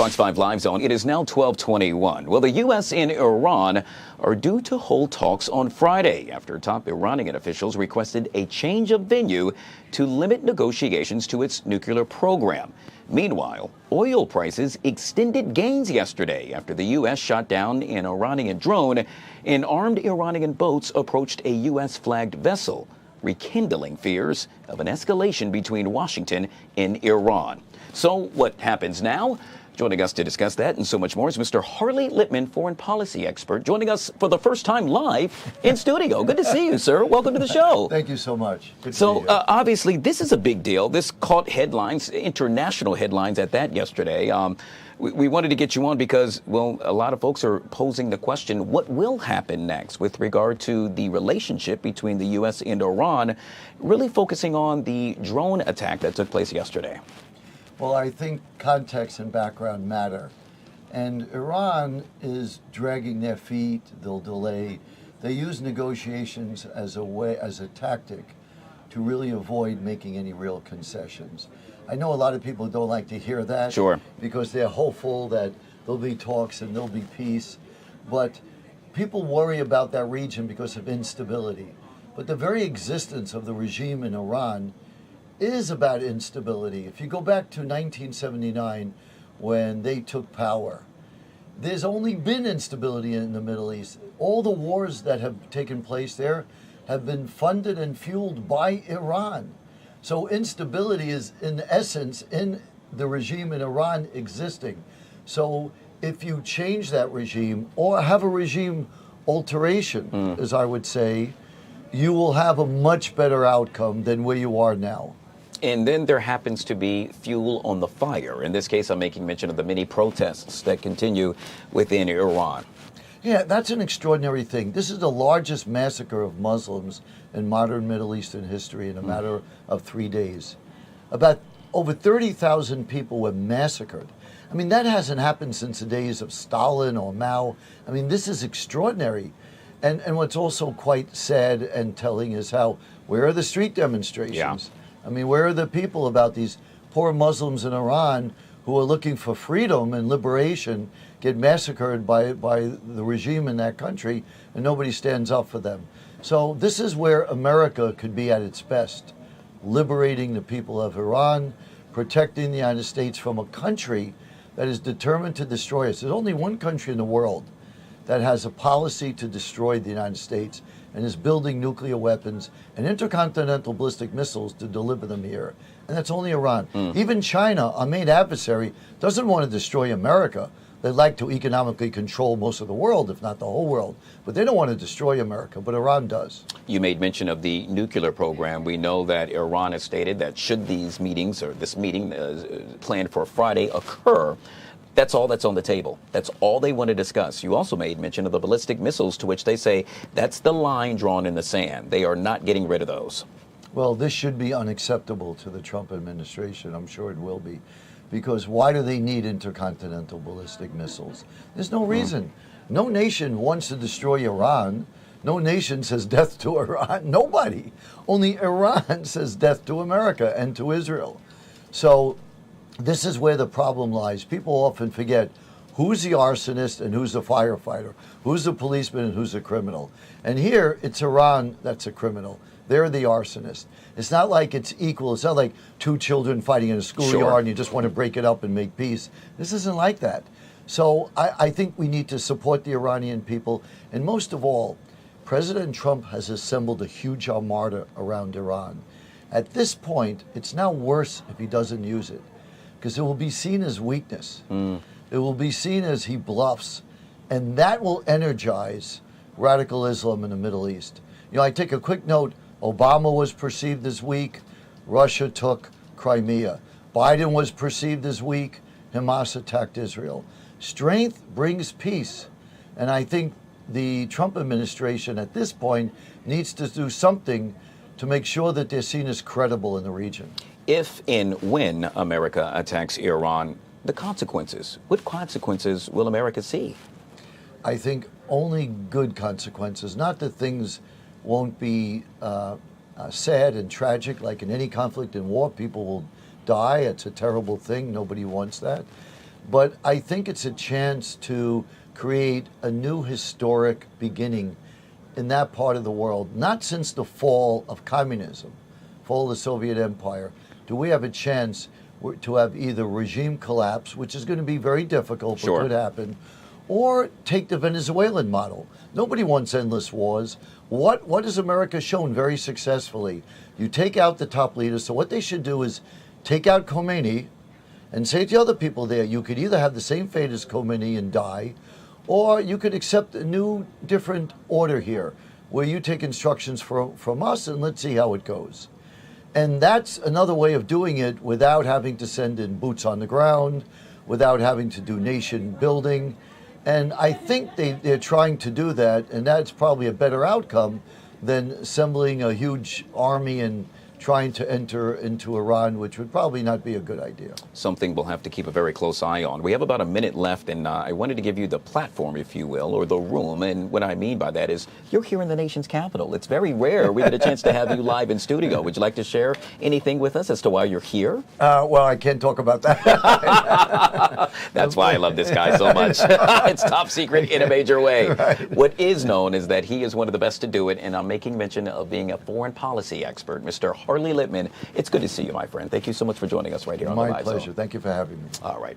Fox 5 Live Zone. It is now 12:21. Well, the U.S. and Iran are due to hold talks on Friday after top Iranian officials requested a change of venue to limit negotiations to its nuclear program. Meanwhile, oil prices extended gains yesterday after the U.S. shot down an Iranian drone and armed Iranian boats approached a U.S.-flagged vessel, rekindling fears of an escalation between Washington and Iran. So what happens now? Joining us to discuss that and so much more is Mr. Harley Lippman, foreign policy expert, joining us for the first time live in studio. Good to see you, sir. Welcome to the show. Thank you so much. Good so, to be here. Obviously, this is a big deal. This caught headlines, international headlines at that yesterday. We wanted to get you on because, well, a lot of folks are posing the question, what will happen next with regard to the relationship between the U.S. and Iran, really focusing on the drone attack that took place yesterday? Well, I think context and background matter. And Iran is dragging their feet, they'll delay. They use negotiations as a tactic to really avoid making any real concessions. I know a lot of people don't like to hear that. Sure. Because they're hopeful that there'll be talks and there'll be peace. But people worry about that region because of instability. But the very existence of the regime in Iran is about instability. If you go back to 1979, when they took power, there's only been instability in the Middle East. All the wars that have taken place there have been funded and fueled by Iran. So instability is, in essence, in the regime in Iran existing. So if you change that regime or have a regime alteration, as I would say, you will have a much better outcome than where you are now. And then there happens to be fuel on the fire. In this case, I'm making mention of the many protests that continue within Iran. Yeah, that's an extraordinary thing. This is the largest massacre of Muslims in modern Middle Eastern history in a matter of 3 days. About over 30,000 people were massacred. I mean, that hasn't happened since the days of Stalin or Mao. I mean, this is extraordinary. And what's also quite sad and telling is how, where are the street demonstrations? Yeah. I mean, where are the people about these poor Muslims in Iran who are looking for freedom and liberation, get massacred by the regime in that country, and nobody stands up for them? So this is where America could be at its best, liberating the people of Iran, protecting the United States from a country that is determined to destroy us. There's only one country in the world that has a policy to destroy the United States and is building nuclear weapons and intercontinental ballistic missiles to deliver them here. And that's only Iran. Even China, our main adversary, doesn't want to destroy America. They'd like to economically control most of the world, if not the whole world. But they don't want to destroy America, but Iran does. You made mention of the nuclear program. We know that Iran has stated that should these meetings, or this meeting planned for Friday, occur, that's all that's on the table. That's all they want to discuss. You also made mention of the ballistic missiles, to which they say that's the line drawn in the sand. They are not getting rid of those. Well, this should be unacceptable to the Trump administration. I'm sure it will be. Because why do they need intercontinental ballistic missiles? There's no reason. No nation wants to destroy Iran. No nation says death to Iran. Nobody. Only Iran says death to America and to Israel. So this is where the problem lies. People often forget who's the arsonist and who's the firefighter, who's the policeman and who's the criminal. And here, it's Iran that's a criminal. They're the arsonist. It's not like it's equal. It's not like two children fighting in a schoolyard and you just want to break it up and make peace. This isn't like that. So I think we need to support the Iranian people. And most of all, President Trump has assembled a huge armada around Iran. At this point, it's now worse if he doesn't use it, because it will be seen as weakness. It will be seen as he bluffs, and that will energize radical Islam in the Middle East. You know, I take a quick note. Obama was perceived as weak. Russia took Crimea. Biden was perceived as weak. Hamas attacked Israel. Strength brings peace, and I think the Trump administration at this point needs to do something to make sure that they're seen as credible in the region. If and when America attacks Iran, the consequences, what consequences will America see? I think only good consequences, not that things won't be sad and tragic, like in any conflict and war. People will die. It's a terrible thing. Nobody wants that. But I think it's a chance to create a new historic beginning in that part of the world. Not since the fall of communism, fall of the Soviet Empire, do we have a chance to have either regime collapse, which is going to be very difficult, but Sure. could happen, or take the Venezuelan model. Nobody wants endless wars. What has America shown very successfully? You take out the top leaders. So what they should do is take out Khomeini and say to the other people there, you could either have the same fate as Khomeini and die, or you could accept a new, different order here, where you take instructions from us and let's see how it goes. And that's another way of doing it without having to send in boots on the ground, without having to do nation building. And I think they're trying to do that, and that's probably a better outcome than assembling a huge army and trying to enter into Iran, which would probably not be a good idea. Something we'll have to keep a very close eye on. We have about a minute left, and I wanted to give you the platform, if you will, or the room. And what I mean by that is you're here in the nation's capital. It's very rare we get a chance to have you live in studio. Would you like to share anything with us as to why you're here? Well, I can't talk about that. That's why I love this guy so much. It's top secret in a major way. Right. What is known is that he is one of the best to do it, and I'm making mention of being a foreign policy expert, Mr. Harley Lippman. It's good to see you, my friend. Thank you so much for joining us right here on The My Live Zone. pleasure. Thank you for having me. All right.